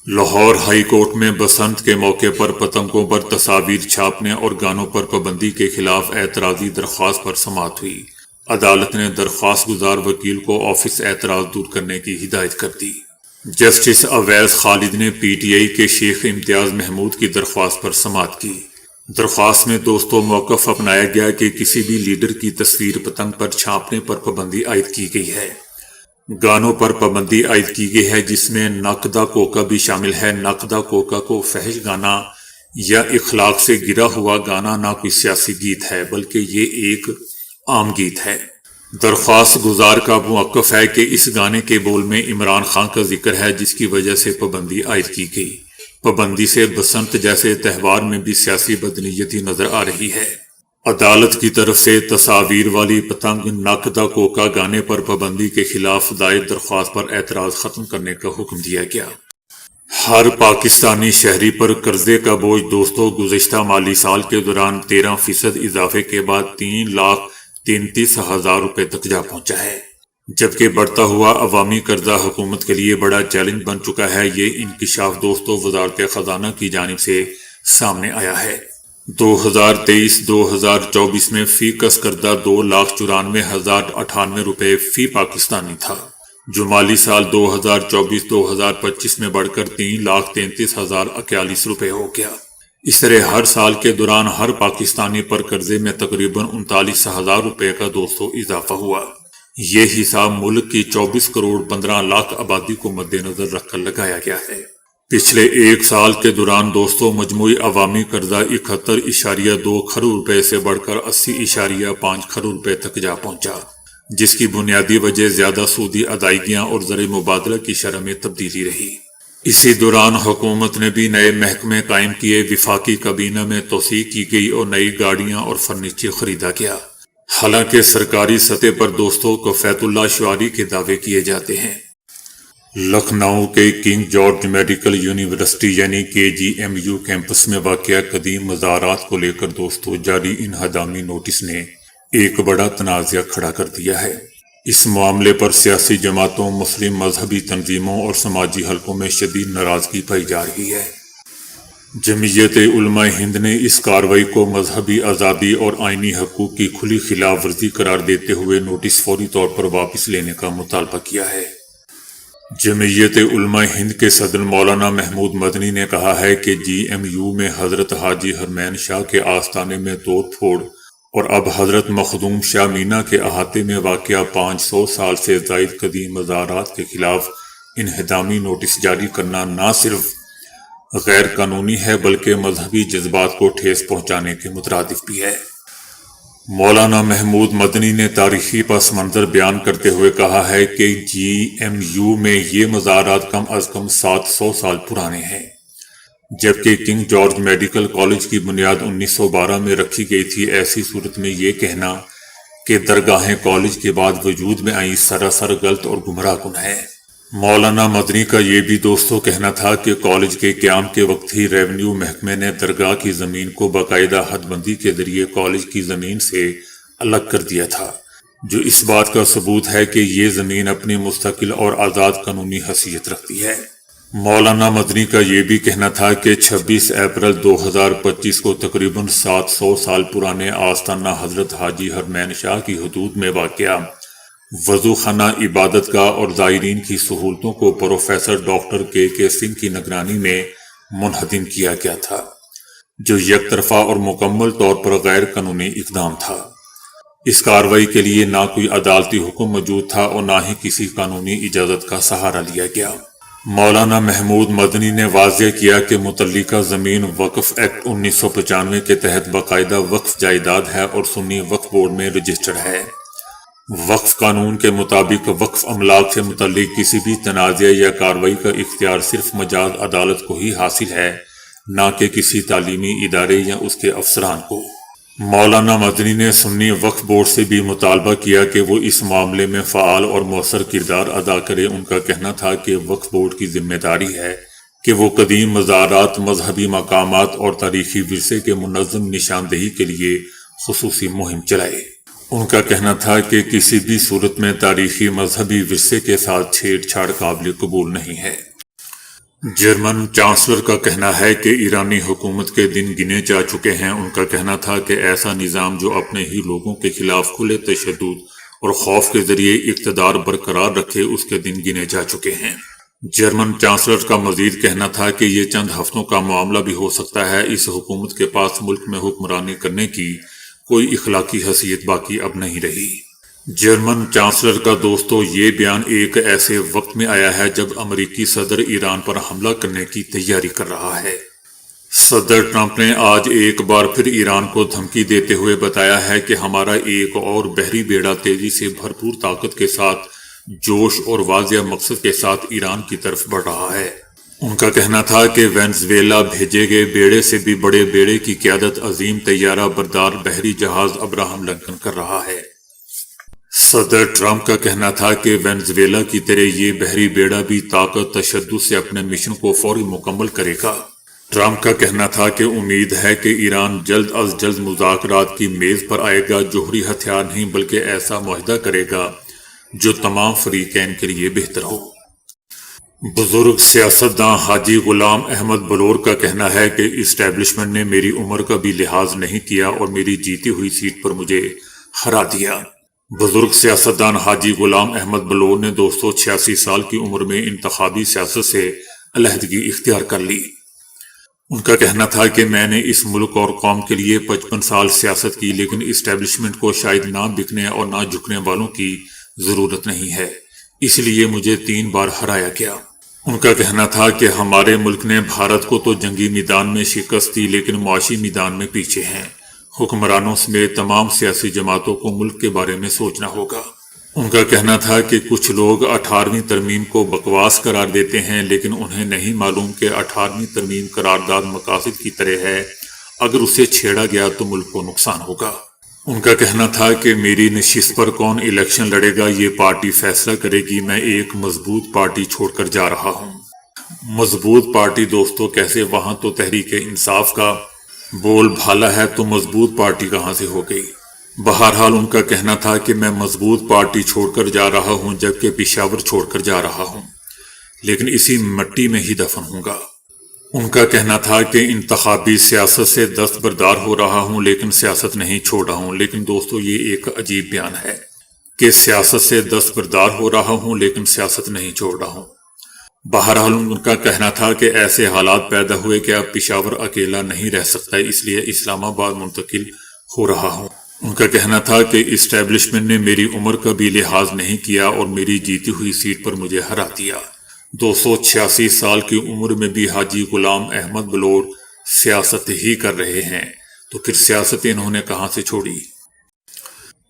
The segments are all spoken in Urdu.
لاہور ہائی کورٹ میں بسنت کے موقع پر پتنگوں پر تصاویر چھاپنے اور گانوں پر پابندی کے خلاف اعتراضی درخواست پر سماعت ہوئی۔ عدالت نے درخواست گزار وکیل کو آفس اعتراض دور کرنے کی ہدایت کر دی۔ جسٹس اویس خالد نے پی ٹی آئی کے شیخ امتیاز محمود کی درخواست پر سماعت کی۔ درخواست میں دوستو موقف اپنایا گیا کہ کسی بھی لیڈر کی تصویر پتنگ پر چھاپنے پر پابندی عائد کی گئی ہے۔ گانوں پر پابندی عائد کی گئی ہے جس میں نقدہ کوکا بھی شامل ہے۔ نقدہ کوکا کو فحش گانا یا اخلاق سے گرا ہوا گانا نہ کوئی سیاسی گیت ہے بلکہ یہ ایک عام گیت ہے۔ درخواست گزار کا موقف ہے کہ اس گانے کے بول میں عمران خان کا ذکر ہے جس کی وجہ سے پابندی عائد کی گئی۔ پابندی سے بسنت جیسے تہوار میں بھی سیاسی بدنیتی نظر آ رہی ہے۔ عدالت کی طرف سے تصاویر والی پتنگ نقدہ کوکا گانے پر پابندی کے خلاف دائر درخواست پر اعتراض ختم کرنے کا حکم دیا گیا۔ ہر پاکستانی شہری پر قرضے کا بوجھ دوستو گزشتہ مالی سال کے دوران 13% اضافے کے بعد 3,33,000 روپے تک جا پہنچا ہے، جبکہ بڑھتا ہوا عوامی قرضہ حکومت کے لیے بڑا چیلنج بن چکا ہے۔ یہ انکشاف دوستو وزارت خزانہ کی جانب سے سامنے آیا ہے۔ 2023-2024 میں فی کس قرضہ 2,94,098 روپے فی پاکستانی تھا، جو مالی سال 2024-2025 میں بڑھ کر 3,33,041 روپے ہو گیا۔ اس طرح ہر سال کے دوران ہر پاکستانی پر قرضے میں تقریباً 39,000 روپے کا دوستو اضافہ ہوا۔ یہ حساب ملک کی 24 کروڑ 15 لاکھ آبادی کو مد نظر رکھ کر لگایا گیا ہے۔ پچھلے ایک سال کے دوران دوستو مجموعی عوامی قرضہ 71.2 کروڑ روپے سے بڑھ کر 80.5 کروڑ روپے تک جا پہنچا، جس کی بنیادی وجہ زیادہ سودی ادائیگیاں اور زر مبادلہ کی شرح میں تبدیلی رہی۔ اسی دوران حکومت نے بھی نئے محکمے قائم کیے، وفاقی کابینہ میں توسیع کی گئی اور نئی گاڑیاں اور فرنیچر خریدا گیا۔ حالانکہ سرکاری سطح پر دوستو کفایت اللہ شعاری کے دعوے کیے جاتے ہیں۔ لکھنؤ کے کنگ جارج میڈیکل یونیورسٹی یعنی KGMU کیمپس میں واقع قدیم مزارات کو لے کر دوستو جاری انہدامی نوٹس نے ایک بڑا تنازعہ کھڑا کر دیا ہے۔ اس معاملے پر سیاسی جماعتوں، مسلم مذہبی تنظیموں اور سماجی حلقوں میں شدید ناراضگی پائی جا رہی ہے۔ جمعیت علماء ہند نے اس کارروائی کو مذہبی آزادی اور آئینی حقوق کی کھلی خلاف ورزی قرار دیتے ہوئے نوٹس فوری طور پر واپس لینے کا مطالبہ کیا ہے۔ جمعیت علماء ہند کے صدر مولانا محمود مدنی نے کہا ہے کہ GMU میں حضرت حاجی حرمین شاہ کے آستانے میں توڑ پھوڑ اور اب حضرت مخدوم شاہ مینا کے احاطے میں واقع 500 سال سے زائد قدیم مزارات کے خلاف انہدامی نوٹس جاری کرنا نہ صرف غیر قانونی ہے بلکہ مذہبی جذبات کو ٹھیس پہنچانے کے مترادف بھی ہے۔ مولانا محمود مدنی نے تاریخی پس منظر بیان کرتے ہوئے کہا ہے کہ GMU میں یہ مزارات کم از کم 700 سال پرانے ہیں، جبکہ کنگ جارج میڈیکل کالج کی بنیاد 1912 میں رکھی گئی تھی۔ ایسی صورت میں یہ کہنا کہ درگاہیں کالج کے بعد وجود میں آئیں سراسر غلط اور گمراہ کن ہے۔ مولانا مدنی کا یہ بھی دوستو کہنا تھا کہ کالج کے قیام کے وقت ہی ریونیو محکمے نے درگاہ کی زمین کو باقاعدہ حد بندی کے ذریعے کالج کی زمین سے الگ کر دیا تھا، جو اس بات کا ثبوت ہے کہ یہ زمین اپنی مستقل اور آزاد قانونی حیثیت رکھتی ہے۔ مولانا مدنی کا یہ بھی کہنا تھا کہ 26 اپریل 2025 کو تقریباً 700 سال پرانے آستانہ حضرت حاجی حرمین شاہ کی حدود میں واقع وضو خانہ عبادت گاہ اور زائرین کی سہولتوں کو پروفیسر ڈاکٹر کے سنگھ کی نگرانی میں منہدم کیا گیا تھا، جو یک طرفہ اور مکمل طور پر غیر قانونی اقدام تھا۔ اس کارروائی کے لیے نہ کوئی عدالتی حکم موجود تھا اور نہ ہی کسی قانونی اجازت کا سہارا لیا گیا۔ مولانا محمود مدنی نے واضح کیا کہ متعلقہ زمین وقف ایکٹ 1995 کے تحت باقاعدہ وقف جائیداد ہے اور سنی وقف بورڈ میں رجسٹرڈ ہے۔ وقف قانون کے مطابق وقف املاک سے متعلق کسی بھی تنازع یا کارروائی کا اختیار صرف مجاز عدالت کو ہی حاصل ہے، نہ کہ کسی تعلیمی ادارے یا اس کے افسران کو۔ مولانا مدنی نے سنی وقف بورڈ سے بھی مطالبہ کیا کہ وہ اس معاملے میں فعال اور مؤثر کردار ادا کرے۔ ان کا کہنا تھا کہ وقف بورڈ کی ذمہ داری ہے کہ وہ قدیم مزارات، مذہبی مقامات اور تاریخی ورثے کے منظم نشاندہی کے لیے خصوصی مہم چلائے۔ ان کا کہنا تھا کہ کسی بھی صورت میں تاریخی مذہبی ورثے کے ساتھ چھیڑ چھاڑ قابل قبول نہیں ہے۔ جرمن چانسلر کا کہنا ہے کہ ایرانی حکومت کے دن گنے جا چکے ہیں۔ ان کا کہنا تھا کہ ایسا نظام جو اپنے ہی لوگوں کے خلاف کھلے تشدد اور خوف کے ذریعے اقتدار برقرار رکھے، اس کے دن گنے جا چکے ہیں۔ جرمن چانسلر کا مزید کہنا تھا کہ یہ چند ہفتوں کا معاملہ بھی ہو سکتا ہے۔ اس حکومت کے پاس ملک میں حکمرانی کرنے کی کوئی اخلاقی حیثیت باقی اب نہیں رہی۔ جرمن چانسلر کا دوستو، یہ بیان ایک ایسے وقت میں آیا ہے جب امریکی صدر ایران پر حملہ کرنے کی تیاری کر رہا ہے۔ صدر ٹرمپ نے آج ایک بار پھر ایران کو دھمکی دیتے ہوئے بتایا ہے کہ ہمارا ایک اور بحری بیڑا تیزی سے بھرپور طاقت کے ساتھ، جوش اور واضح مقصد کے ساتھ ایران کی طرف بڑھ رہا ہے۔ ان کا کہنا تھا کہ وینزویلا بھیجے گئے بیڑے سے بھی بڑے بیڑے کی قیادت عظیم طیارہ بردار بحری جہاز ابراہم لنکن کر رہا ہے۔ صدر ٹرمپ کا کہنا تھا کہ وینزویلا کی طرح یہ بحری بیڑا بھی طاقت تشدد سے اپنے مشن کو فوری مکمل کرے گا۔ ٹرمپ کا کہنا تھا کہ امید ہے کہ ایران جلد از جلد مذاکرات کی میز پر آئے گا، جوہری ہتھیار نہیں بلکہ ایسا معاہدہ کرے گا جو تمام فریقین کے لیے بہتر ہو۔ بزرگ سیاستداں حاجی غلام احمد بلور کا کہنا ہے کہ اسٹیبلشمنٹ نے میری عمر کا بھی لحاظ نہیں کیا اور میری جیتی ہوئی سیٹ پر مجھے ہرا دیا۔ بزرگ سیاستدان حاجی غلام احمد بلور نے 286 سال کی عمر میں انتخابی سیاست سے علیحدگی اختیار کر لی۔ ان کا کہنا تھا کہ میں نے اس ملک اور قوم کے لیے 55 سال سیاست کی، لیکن اسٹیبلشمنٹ کو شاید نہ بکنے اور نہ جھکنے والوں کی ضرورت نہیں ہے، اس لیے مجھے 3 بار ہرایا گیا۔ ان کا کہنا تھا کہ ہمارے ملک نے بھارت کو تو جنگی میدان میں شکست دی، لیکن معاشی میدان میں پیچھے ہیں۔ حکمرانوں سمیت تمام سیاسی جماعتوں کو ملک کے بارے میں سوچنا ہوگا۔ ان کا کہنا تھا کہ کچھ لوگ 18ویں ترمیم کو بکواس قرار دیتے ہیں، لیکن انہیں نہیں معلوم کہ 18ویں ترمیم قرارداد مقاصد کی طرح ہے، اگر اسے چھیڑا گیا تو ملک کو نقصان ہوگا۔ ان کا کہنا تھا کہ میری نشست پر کون الیکشن لڑے گا یہ پارٹی فیصلہ کرے گی، میں ایک مضبوط پارٹی چھوڑ کر جا رہا ہوں۔ مضبوط پارٹی دوستو کیسے؟ وہاں تو تحریک انصاف کا بول بھالا ہے، تو مضبوط پارٹی کہاں سے ہو گئی؟ بہرحال ان کا کہنا تھا کہ میں مضبوط پارٹی چھوڑ کر جا رہا ہوں، جبکہ پشاور چھوڑ کر جا رہا ہوں، لیکن اسی مٹی میں ہی دفن ہوں گا۔ ان کا کہنا تھا کہ انتخابی سیاست سے دستبردار ہو رہا ہوں، لیکن سیاست نہیں چھوڑ رہا ہوں۔ لیکن دوستو یہ ایک عجیب بیان ہے کہ سیاست سے دستبردار ہو رہا ہوں لیکن سیاست نہیں چھوڑ رہا ہوں۔ بہرحال ان کا کہنا تھا کہ ایسے حالات پیدا ہوئے کہ اب پشاور اکیلا نہیں رہ سکتا، اس لیے اسلام آباد منتقل ہو رہا ہوں۔ ان کا کہنا تھا کہ اسٹیبلشمنٹ نے میری عمر کا بھی لحاظ نہیں کیا اور میری جیتی ہوئی سیٹ پر مجھے ہرا دیا۔ 286 سال کی عمر میں بھی حاجی غلام احمد بلور سیاست ہی کر رہے ہیں، تو پھر سیاست انہوں نے کہاں سے چھوڑی؟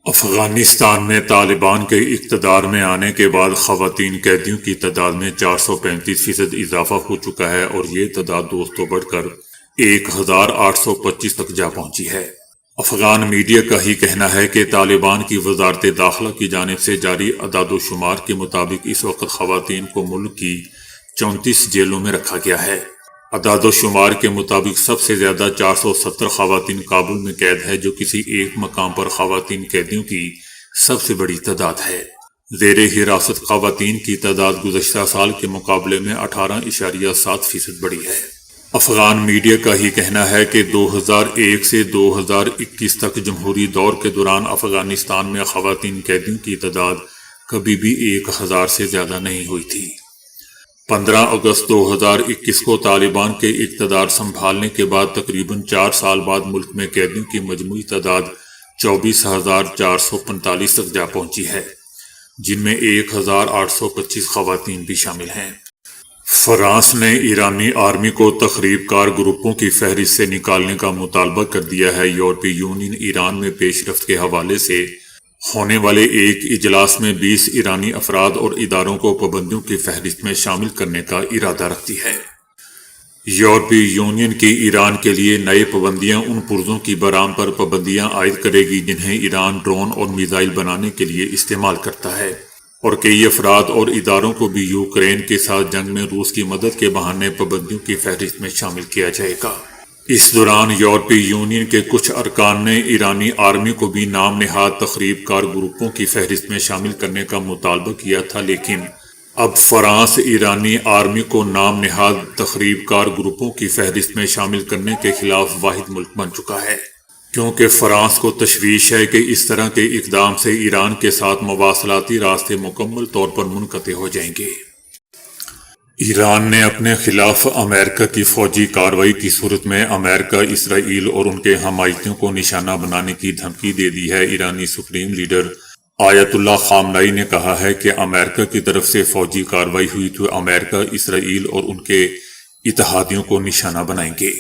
افغانستان میں طالبان کے اقتدار میں آنے کے بعد خواتین قیدیوں کی تعداد میں 435% اضافہ ہو چکا ہے، اور یہ تعداد دوستوں بڑھ کر 1825 تک جا پہنچی ہے۔ افغان میڈیا کا ہی کہنا ہے کہ طالبان کی وزارت داخلہ کی جانب سے جاری اعداد و شمار کے مطابق اس وقت خواتین کو ملک کی 34 جیلوں میں رکھا گیا ہے۔ اعداد و شمار کے مطابق سب سے زیادہ 470 خواتین کابل میں قید ہے، جو کسی ایک مقام پر خواتین قیدیوں کی سب سے بڑی تعداد ہے۔ زیر حراست خواتین کی تعداد گزشتہ سال کے مقابلے میں 18.7% بڑھی ہے۔ افغان میڈیا کا ہی کہنا ہے کہ 2001 سے 2021 تک جمہوری دور کے دوران افغانستان میں خواتین قیدیوں کی تعداد کبھی بھی 1000 سے زیادہ نہیں ہوئی تھی۔ 15 اگست 2021 کو طالبان کے اقتدار سنبھالنے کے بعد تقریباً 4 سال بعد ملک میں قیدیوں کی مجموعی تعداد 24,445 تک جا پہنچی ہے، جن میں 1,825 خواتین بھی شامل ہیں۔ فرانس نے ایرانی آرمی کو تخریب کار گروپوں کی فہرست سے نکالنے کا مطالبہ کر دیا ہے۔ یورپی یونین ایران میں پیش رفت کے حوالے سے ہونے والے ایک اجلاس میں 20 ایرانی افراد اور اداروں کو پابندیوں کی فہرست میں شامل کرنے کا ارادہ رکھتی ہے۔ یورپی یونین کی ایران کے لیے نئے پابندیاں ان پرزوں کی برآمد پر پابندیاں عائد کرے گی جنہیں ایران ڈرون اور میزائل بنانے کے لیے استعمال کرتا ہے، اور کئی افراد اور اداروں کو بھی یوکرین کے ساتھ جنگ میں روس کی مدد کے بہانے پابندیوں کی فہرست میں شامل کیا جائے گا۔ اس دوران یورپی یونین کے کچھ ارکان نے ایرانی آرمی کو بھی نام نہاد تخریب کار گروپوں کی فہرست میں شامل کرنے کا مطالبہ کیا تھا، لیکن اب فرانس ایرانی آرمی کو نام نہاد تخریب کار گروپوں کی فہرست میں شامل کرنے کے خلاف واحد ملک بن چکا ہے، کیونکہ فرانس کو تشویش ہے کہ اس طرح کے اقدام سے ایران کے ساتھ مواصلاتی راستے مکمل طور پر منقطع ہو جائیں گے۔ ایران نے اپنے خلاف امریکہ کی فوجی کارروائی کی صورت میں امریکہ، اسرائیل اور ان کے حمایتیوں کو نشانہ بنانے کی دھمکی دے دی ہے۔ ایرانی سپریم لیڈر آیت اللہ خامنائی نے کہا ہے کہ امریکہ کی طرف سے فوجی کارروائی ہوئی تو امریکہ، اسرائیل اور ان کے اتحادیوں کو نشانہ بنائیں گے۔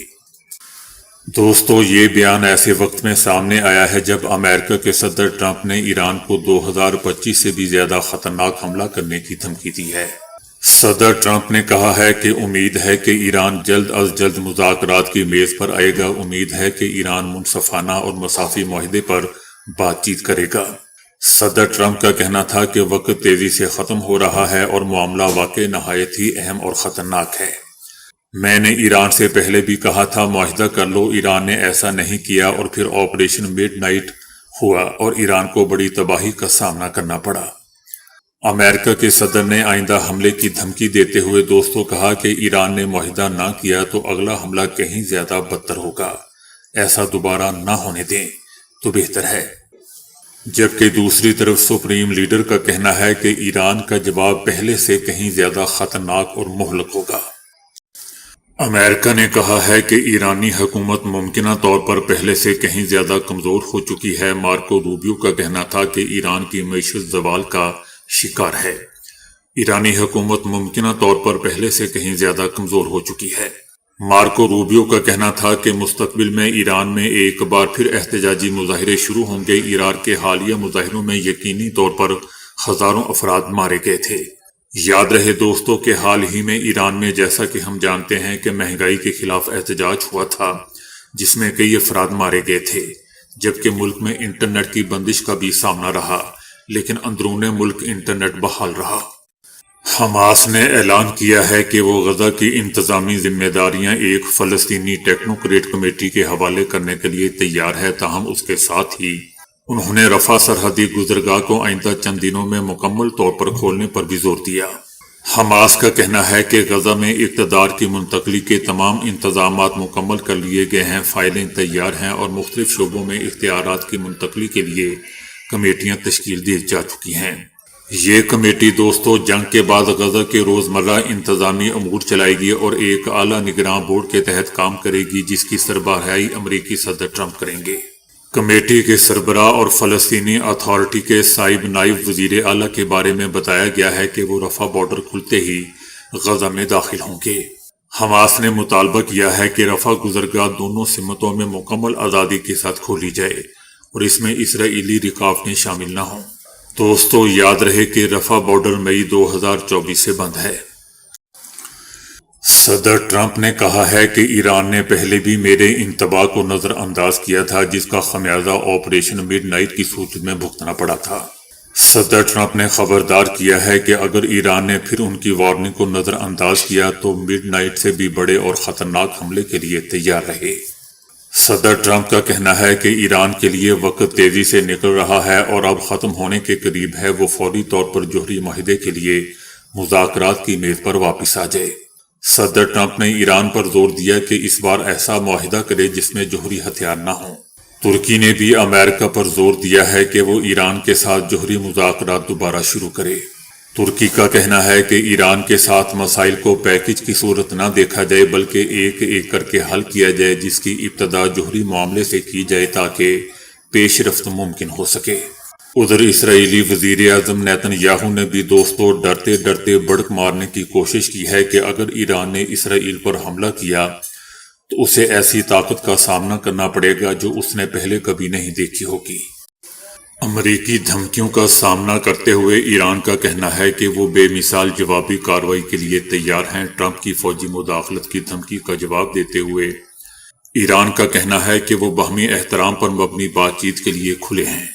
دوستو، یہ بیان ایسے وقت میں سامنے آیا ہے جب امریکہ کے صدر ٹرمپ نے ایران کو 2025 سے بھی زیادہ خطرناک حملہ کرنے کی دھمکی دی ہے۔ صدر ٹرمپ نے کہا ہے کہ امید ہے کہ ایران جلد از جلد مذاکرات کی میز پر آئے گا۔ امید ہے کہ ایران منصفانہ اور مساوی معاہدے پر بات چیت کرے گا۔ صدر ٹرمپ کا کہنا تھا کہ وقت تیزی سے ختم ہو رہا ہے اور معاملہ واقعی نہایت ہی اہم اور خطرناک ہے۔ میں نے ایران سے پہلے بھی کہا تھا معاہدہ کر لو۔ ایران نے ایسا نہیں کیا اور پھر آپریشن مڈ نائٹ ہوا اور ایران کو بڑی تباہی کا سامنا کرنا پڑا۔ امریکہ کے صدر نے آئندہ حملے کی دھمکی دیتے ہوئے دوستوں کہا کہ ایران نے معاہدہ نہ کیا تو اگلا حملہ کہیں زیادہ بدتر ہوگا، ایسا دوبارہ نہ ہونے دیں تو بہتر ہے۔ جبکہ دوسری طرف سپریم لیڈر کا کہنا ہے کہ ایران کا جواب پہلے سے کہیں زیادہ خطرناک اور مہلک ہوگا۔ امریکہ نے کہا ہے کہ ایرانی حکومت ممکنہ طور پر پہلے سے کہیں زیادہ کمزور ہو چکی ہے۔ مارکو روبیو کا کہنا تھا کہ ایران کی معیشت زوال کا شکار ہے۔ ایرانی حکومت ممکنہ طور پر پہلے سے کہیں زیادہ کمزور ہو چکی ہے۔ مارکو روبیو کا کہنا تھا کہ مستقبل میں ایران میں ایک بار پھر احتجاجی مظاہرے شروع ہوں گے۔ عراق کے حالیہ مظاہروں میں یقینی طور پر ہزاروں افراد مارے گئے تھے۔ یاد رہے دوستوں کہ حال ہی میں ایران میں، جیسا کہ ہم جانتے ہیں، کہ مہنگائی کے خلاف احتجاج ہوا تھا جس میں کئی افراد مارے گئے تھے، جبکہ ملک میں انٹرنیٹ کی بندش کا بھی سامنا رہا، لیکن اندرون ملک انٹرنیٹ بحال رہا۔ حماس نے اعلان کیا ہے کہ وہ غزہ کی انتظامی ذمہ داریاں ایک فلسطینی ٹیکنوکریٹ کمیٹی کے حوالے کرنے کے لیے تیار ہے، تاہم اس کے ساتھ ہی انہوں نے رفح سرحدی گزرگاہ کو آئندہ چند دنوں میں مکمل طور پر کھولنے پر بھی زور دیا۔ حماس کا کہنا ہے کہ غزہ میں اقتدار کی منتقلی کے تمام انتظامات مکمل کر لیے گئے ہیں، فائلیں تیار ہیں اور مختلف شعبوں میں اختیارات کی منتقلی کے لیے کمیٹیاں تشکیل دی جا چکی ہیں۔ یہ کمیٹی دوستو جنگ کے بعد غزہ کے روزمرہ انتظامی امور چلائے گی اور ایک اعلیٰ نگراں بورڈ کے تحت کام کرے گی جس کی سربراہی امریکی صدر ٹرمپ کریں گے۔ کمیٹی کے سربراہ اور فلسطینی اتھارٹی کے نائب وزیر اعلیٰ کے بارے میں بتایا گیا ہے کہ وہ رفح بارڈر کھلتے ہی غزہ میں داخل ہوں گے۔ حماس نے مطالبہ کیا ہے کہ رفح گزرگاہ دونوں سمتوں میں مکمل آزادی کے ساتھ کھولی جائے اور اس میں اسرائیلی رکاوٹیں شامل نہ ہوں۔ دوستو یاد رہے کہ رفح بارڈر مئی 2024 سے بند ہے۔ صدر ٹرمپ نے کہا ہے کہ ایران نے پہلے بھی میرے انتباہ کو نظر انداز کیا تھا جس کا خمیازہ آپریشن مڈ نائٹ کی صورت میں بھگتنا پڑا تھا۔ صدر ٹرمپ نے خبردار کیا ہے کہ اگر ایران نے پھر ان کی وارننگ کو نظر انداز کیا تو مڈ نائٹ سے بھی بڑے اور خطرناک حملے کے لیے تیار رہے۔ صدر ٹرمپ کا کہنا ہے کہ ایران کے لیے وقت تیزی سے نکل رہا ہے اور اب ختم ہونے کے قریب ہے، وہ فوری طور پر جوہری معاہدے کے لیے مذاکرات کی میز پر واپس آ جائے۔ صدر ٹرمپ نے ایران پر زور دیا کہ اس بار ایسا معاہدہ کرے جس میں جوہری ہتھیار نہ ہوں۔ ترکی نے بھی امریکہ پر زور دیا ہے کہ وہ ایران کے ساتھ جوہری مذاکرات دوبارہ شروع کرے۔ ترکی کا کہنا ہے کہ ایران کے ساتھ مسائل کو پیکج کی صورت نہ دیکھا جائے بلکہ ایک ایک کر کے حل کیا جائے، جس کی ابتدا جوہری معاملے سے کی جائے تاکہ پیش رفت ممکن ہو سکے۔ ادھر اسرائیلی وزیر اعظم نیتن یاہو نے بھی دوستوں ڈرتے ڈرتے بڑک مارنے کی کوشش کی ہے کہ اگر ایران نے اسرائیل پر حملہ کیا تو اسے ایسی طاقت کا سامنا کرنا پڑے گا جو اس نے پہلے کبھی نہیں دیکھی ہوگی۔ امریکی دھمکیوں کا سامنا کرتے ہوئے ایران کا کہنا ہے کہ وہ بے مثال جوابی کارروائی کے لیے تیار ہیں۔ ٹرمپ کی فوجی مداخلت کی دھمکی کا جواب دیتے ہوئے ایران کا کہنا ہے کہ وہ باہمی احترام پر مبنی بات چیت کے لیے کھلے ہیں،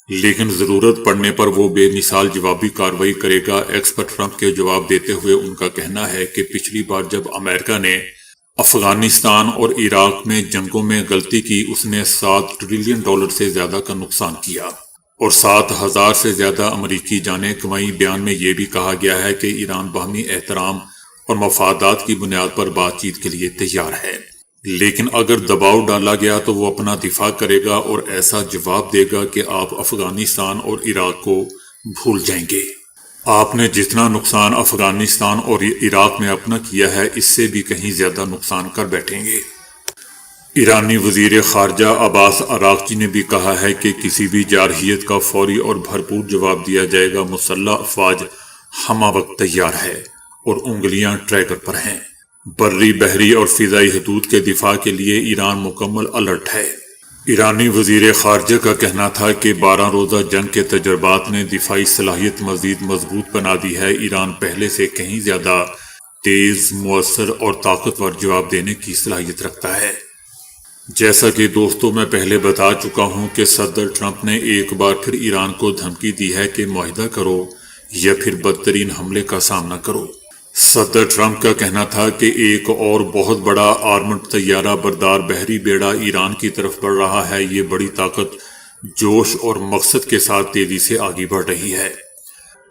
لیکن ضرورت پڑنے پر وہ بے مثال جوابی کارروائی کرے گا۔ ایکس پر ٹرمپ کے جواب دیتے ہوئے ان کا کہنا ہے کہ پچھلی بار جب امریکہ نے افغانستان اور عراق میں جنگوں میں غلطی کی، اس نے $7 ٹریلین سے زیادہ کا نقصان کیا۔ اور 7,000 سے زیادہ امریکی جانیں گنوائیں۔ بیان میں یہ بھی کہا گیا ہے کہ ایران باہمی احترام اور مفادات کی بنیاد پر بات چیت کے لیے تیار ہے، لیکن اگر دباؤ ڈالا گیا تو وہ اپنا دفاع کرے گا اور ایسا جواب دے گا کہ آپ افغانستان اور عراق کو بھول جائیں گے۔ آپ نے جتنا نقصان افغانستان اور عراق میں اپنا کیا ہے، اس سے بھی کہیں زیادہ نقصان کر بیٹھیں گے۔ ایرانی وزیر خارجہ عباس عراقچی نے بھی کہا ہے کہ کسی بھی جارحیت کا فوری اور بھرپور جواب دیا جائے گا۔ مسلح افواج ہمہ وقت تیار ہے اور انگلیاں ٹریگر پر ہیں۔ بری، بحری اور فضائی حدود کے دفاع کے لیے ایران مکمل الرٹ ہے۔ ایرانی وزیر خارجہ کا کہنا تھا کہ 12 روزہ جنگ کے تجربات نے دفاعی صلاحیت مزید مضبوط بنا دی ہے۔ ایران پہلے سے کہیں زیادہ تیز، مؤثر اور طاقتور جواب دینے کی صلاحیت رکھتا ہے۔ جیسا کہ دوستوں میں پہلے بتا چکا ہوں کہ صدر ٹرمپ نے ایک بار پھر ایران کو دھمکی دی ہے کہ معاہدہ کرو یا پھر بدترین حملے کا سامنا کرو۔ صدر ٹرمپ کا کہنا تھا کہ ایک اور بہت بڑا آرمڈ طیارہ بردار بحری بیڑا ایران کی طرف بڑھ رہا ہے۔ یہ بڑی طاقت، جوش اور مقصد کے ساتھ تیزی سے آگے بڑھ رہی ہے۔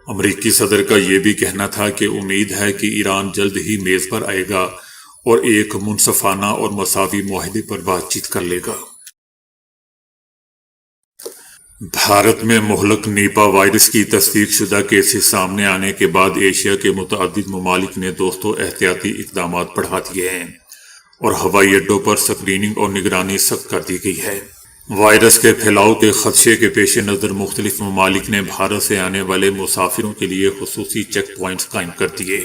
امریکی صدر کا یہ بھی کہنا تھا کہ امید ہے کہ ایران جلد ہی میز پر آئے گا اور ایک منصفانہ اور مساوی معاہدے پر بات چیت کر لے گا۔ بھارت میں مہلک نیپا وائرس کی تصدیق شدہ کیسز سامنے آنے کے بعد ایشیا کے متعدد ممالک نے احتیاطی اقدامات بڑھا دیے ہیں اور ہوائی اڈوں پر اسکریننگ اور نگرانی سخت کر دی گئی ہے۔ وائرس کے پھیلاؤ کے خدشے کے پیش نظر مختلف ممالک نے بھارت سے آنے والے مسافروں کے لیے خصوصی چیک پوائنٹس قائم کر دیے۔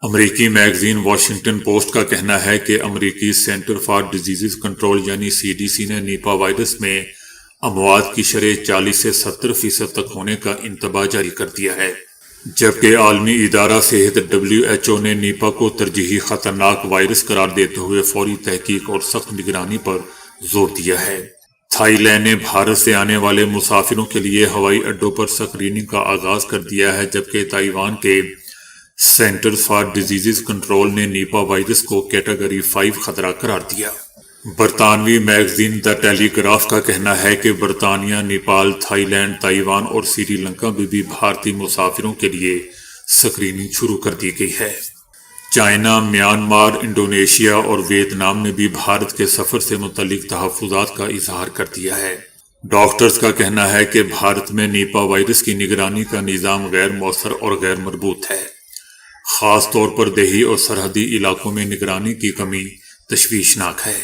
امریکی میگزین واشنگٹن پوسٹ کا کہنا ہے کہ امریکی سینٹر فار ڈیزیز کنٹرول یعنی CDC نے نیپا وائرس میں اموات کی شرح 40 سے 70% تک ہونے کا انتباہ جاری کر دیا ہے، جبکہ عالمی ادارہ صحت WHO نے نیپا کو ترجیحی خطرناک وائرس قرار دیتے ہوئے فوری تحقیق اور سخت نگرانی پر زور دیا ہے۔ تھائی لینڈ نے بھارت سے آنے والے مسافروں کے لیے ہوائی اڈوں پر اسکریننگ کا آغاز کر دیا ہے، جبکہ تائیوان کے سینٹر فار ڈیزیز کنٹرول نے نیپا وائرس کو کیٹیگری 5 خطرہ قرار دیا۔ برطانوی میگزین دی ٹیلی گراف کا کہنا ہے کہ برطانیہ، نیپال، تھائی لینڈ، تائیوان اور سری لنکا میں بھی بھارتی مسافروں کے لیے اسکریننگ شروع کر دی گئی ہے۔ چائنا، میانمار، انڈونیشیا اور ویتنام نے بھی بھارت کے سفر سے متعلق تحفظات کا اظہار کر دیا ہے۔ ڈاکٹرز کا کہنا ہے کہ بھارت میں نیپا وائرس کی نگرانی کا نظام غیر مؤثر اور غیر مربوط ہے۔ خاص طور پر دیہی اور سرحدی علاقوں میں نگرانی کی کمی تشویشناک ہے۔